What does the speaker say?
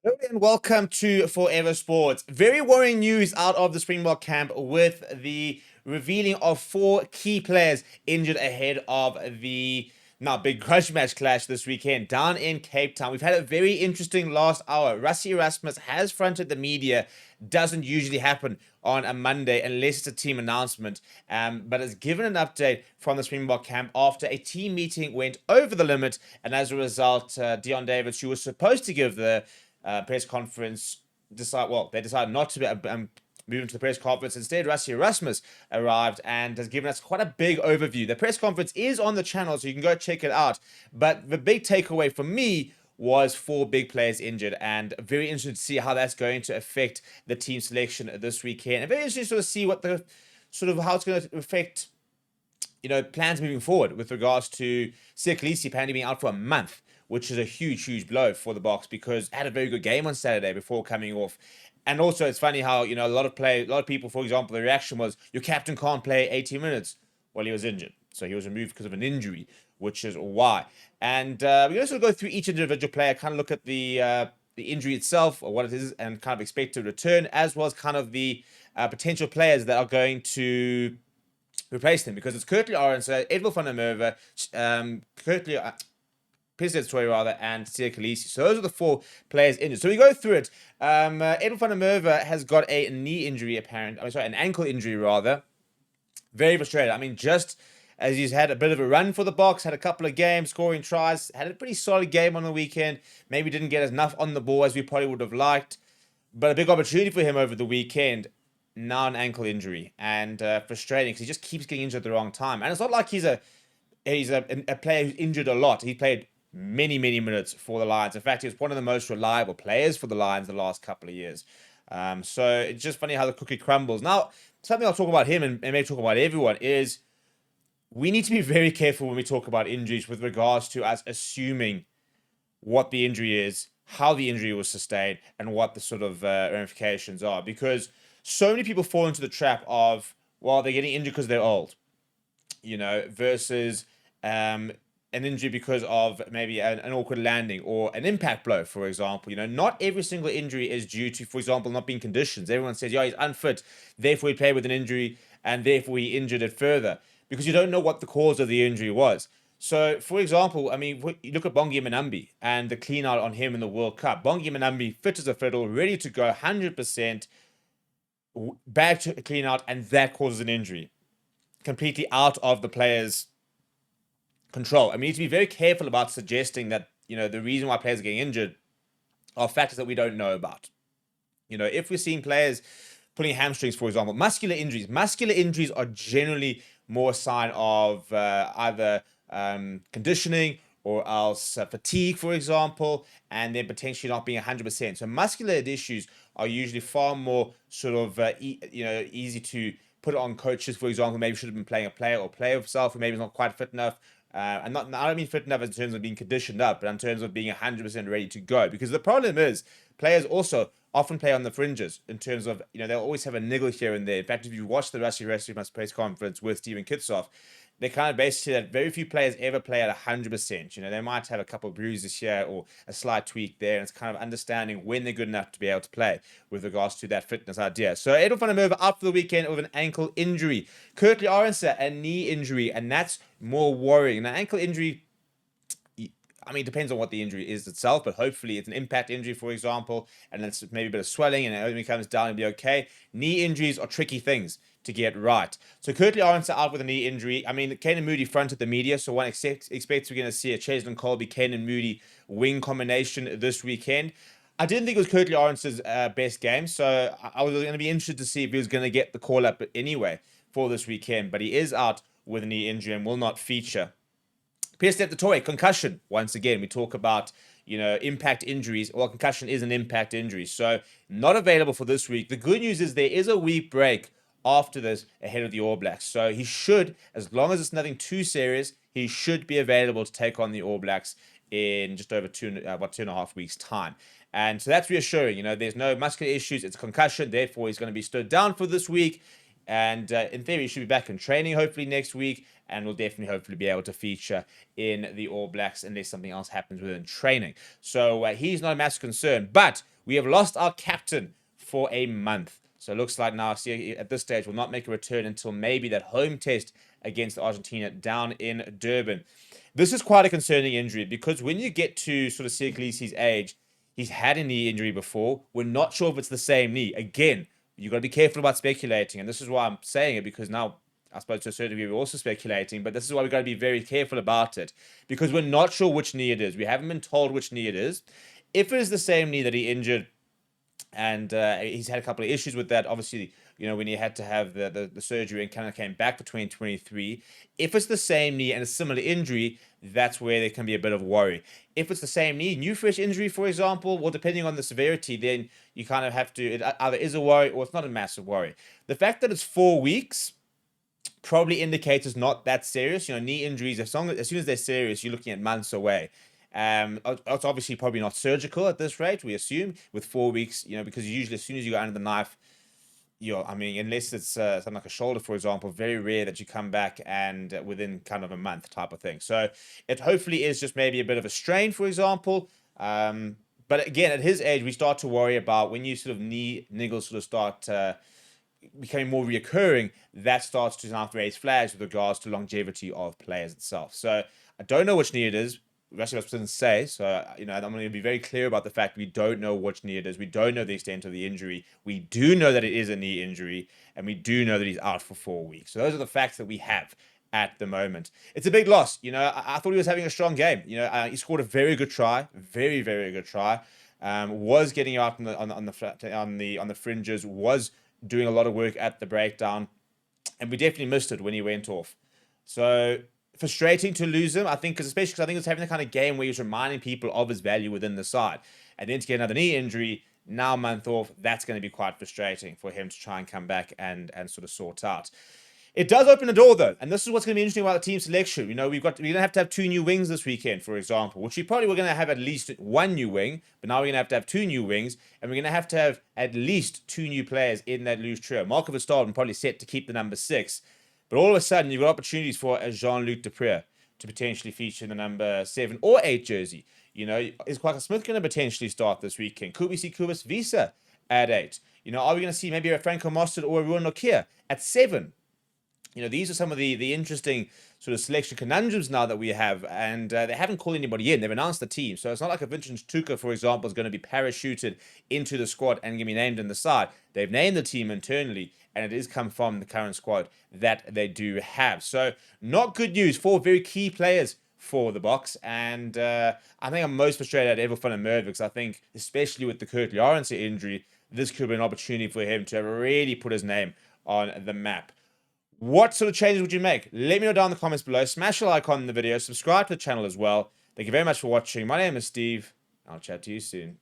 Hello and welcome to Forever Sports. Very worrying news out of the Springbok camp with the revealing of four key players injured ahead of the now big grudge match clash this weekend down in Cape Town. We've had a very interesting last hour. Rassie Erasmus has fronted the media. Doesn't usually happen on a Monday unless it's a team announcement, but has given an update from the Springbok camp after a team meeting went over the limit, and as a result, Dion Davids, who was supposed to give the press conference, they decided not to move into the press conference. Instead, Rassie Erasmus arrived and has given us quite a big overview. The press conference is on the channel, so you can go check it out. But the big takeaway for me was four big players injured, and very interested to see how that's going to affect the team selection this weekend. And very interested to sort of see what the how it's going to affect plans moving forward with regards to Siya Kolisi apparently being out for a month, which is a huge blow for the Boks because had a very good game on Saturday before coming off. And also, it's funny how a lot of people, for example, the reaction was your captain can't play 80 minutes. Well, he was injured, so he was removed because of an injury, which is why. And we're going to sort of go through each individual player, kind of look at the injury itself or what it is, and kind of expect to return, as well as kind of the potential players that are going to replace them, because it's Kurtley Arendse, Edwin van der Merwe, President Story rather, and Siya Kolisi. So those are the four players injured. So we go through it. Edwin van der Merwe has got a knee injury, an ankle injury rather. Very frustrated. I mean, just as he's had a bit of a run for the Boks, had a couple of games, scoring tries, had a pretty solid game on the weekend. Maybe didn't get enough on the ball as we probably would have liked, but a big opportunity for him over the weekend. Now an ankle injury, and frustrating because he just keeps getting injured at the wrong time. And it's not like he's a player who's injured a lot. He played many minutes for the Lions. In fact, he was one of the most reliable players for the Lions the last couple of years. So it's just funny how the cookie crumbles. Now, something I'll talk about him and maybe talk about everyone is we need to be very careful when we talk about injuries with regards to us assuming what the injury is, how the injury was sustained, and what the sort of ramifications are. Because so many people fall into the trap of, well, they're getting injured because they're old, versus an injury because of maybe an awkward landing or an impact blow, for example. Not every single injury is due to, for example, not being conditions. Everyone says, yeah, he's unfit, therefore he played with an injury, and therefore he injured it further, because you don't know what the cause of the injury was. So, for example, I mean, you look at Bongi Mbonambi and the clean out on him in the World Cup. Bongi Mbonambi, fit as a fiddle, ready to go, 100%, bag to clean out, and that causes an injury. Completely out of the player's control. And we need to be very careful about suggesting that, the reason why players are getting injured are factors that we don't know about. If we're seeing players pulling hamstrings, for example, muscular injuries are generally more a sign of either conditioning or else fatigue, for example, and then potentially not being 100%. So muscular issues are usually far more sort of easy to put on coaches, for example. Maybe should have been playing a player or player himself, or maybe he's not quite fit enough. I don't mean fit enough in terms of being conditioned up, but in terms of being 100% ready to go. Because the problem is players also often play on the fringes in terms of, they'll always have a niggle here and there. In fact, if you watch the Rassie Erasmus press conference with Stephen Kitsoff, they kind of basically say that very few players ever play at 100%. They might have a couple of bruises here or a slight tweak there, and it's kind of understanding when they're good enough to be able to play with regards to that fitness idea. So Edwin van der Merwe out for the weekend with an ankle injury. Kurtley Arendse, a knee injury, and that's more worrying. An ankle injury, I mean, it depends on what the injury is itself, but hopefully it's an impact injury, for example, and it's maybe a bit of swelling, and it only comes down and be okay. Knee injuries are tricky things to get right. So Kurtley Arendse out with a knee injury. I mean, Kane and Moody fronted the media, so one expects we're going to see a Cheslin Colby, Kane and Moody wing combination this weekend. I didn't think it was Kurtley Arendse's best game, so I was going to be interested to see if he was going to get the call up anyway for this weekend, but he is out with a knee injury and will not feature. Pierre Toy, concussion. Once again, we talk about, impact injuries. Well, concussion is an impact injury. So not available for this week. The good news is there is a week break after this ahead of the All Blacks. So he should, as long as it's nothing too serious, he should be available to take on the All Blacks in just over 2.5 weeks' time. And so that's reassuring. There's no muscular issues. It's a concussion. Therefore, he's going to be stood down for this week. And in theory, he should be back in training hopefully next week, and will definitely hopefully be able to feature in the All Blacks unless something else happens within training. So he's not a massive concern. But we have lost our captain for a month. So it looks like now, see, at this stage, will not make a return until maybe that home test against Argentina down in Durban. This is quite a concerning injury because when you get to sort of Sekulisi's age, he's had a knee injury before. We're not sure if it's the same knee. Again, you've got to be careful about speculating. And this is why I'm saying it, because now, I suppose to a certain degree, we're also speculating. But this is why we've got to be very careful about it, because we're not sure which knee it is. We haven't been told which knee it is. If it is the same knee that he injured, and he's had a couple of issues with that, obviously, when he had to have the surgery and kind of came back for 2023. If it's the same knee and a similar injury, that's where there can be a bit of worry. If it's the same knee, new fresh injury, for example, well, depending on the severity, then you kind of have to, it either is a worry or it's not a massive worry. The fact that it's 4 weeks probably indicates it's not that serious. Knee injuries, as soon as they're serious, you're looking at months away. It's obviously probably not surgical at this rate, we assume, with 4 weeks, because usually as soon as you go under the knife, unless it's something like a shoulder, for example, very rare that you come back and within kind of a month type of thing. So it hopefully is just maybe a bit of a strain, for example. But again, at his age, we start to worry about when you sort of knee niggles sort of start becoming more reoccurring, that starts to now raise flags with regards to longevity of players itself. So I don't know which knee it is. Rassie Erasmus didn't say, so I'm going to be very clear about the fact we don't know which knee it is. We don't know the extent of the injury. We do know that it is a knee injury, and we do know that he's out for 4 weeks. So those are the facts that we have at the moment. It's a big loss. I thought he was having a strong game. He scored a very good try, very, very good try. Was getting out on the fringes, was doing a lot of work at the breakdown, and we definitely missed it when he went off. So frustrating to lose him, I think, especially because I think it's having the kind of game where he's reminding people of his value within the side. And then to get another knee injury, now a month off, that's going to be quite frustrating for him to try and come back and sort of sort out. It does open the door, though, and this is what's going to be interesting about the team selection. We're going to have to have 2 new wings this weekend, for example, which we probably were going to have at least 1 new wing, but now we're going to have 2 new wings, and we're going to have at least 2 new players in that loose trio. Marco Verstappen probably set to keep the number 6. But all of a sudden, you've got opportunities for a Jean-Luc Deprez to potentially feature in the number 7 or 8 jersey. Is Kwaka Smith going to potentially start this weekend? Could we see Kubis Visa at 8? Are we going to see maybe a Franco Mostert or a Ruan Nokia at 7? These are some of the interesting sort of selection conundrums now that we have, and they haven't called anybody in. They've announced the team, so it's not like a Vincent Tuka, for example, is going to be parachuted into the squad and going to be named in the side. They've named the team internally, and it is come from the current squad that they do have. So not good news for very key players for the Boks, and I think I'm most frustrated at Everfun and Merv, because I think, especially with the Kurt Lawrence injury, this could be an opportunity for him to really put his name on the map. What sort of changes would you make? Let me know down in the comments below. Smash the like on the video. Subscribe to the channel as well. Thank you very much for watching. My name is Steve. I'll chat to you soon.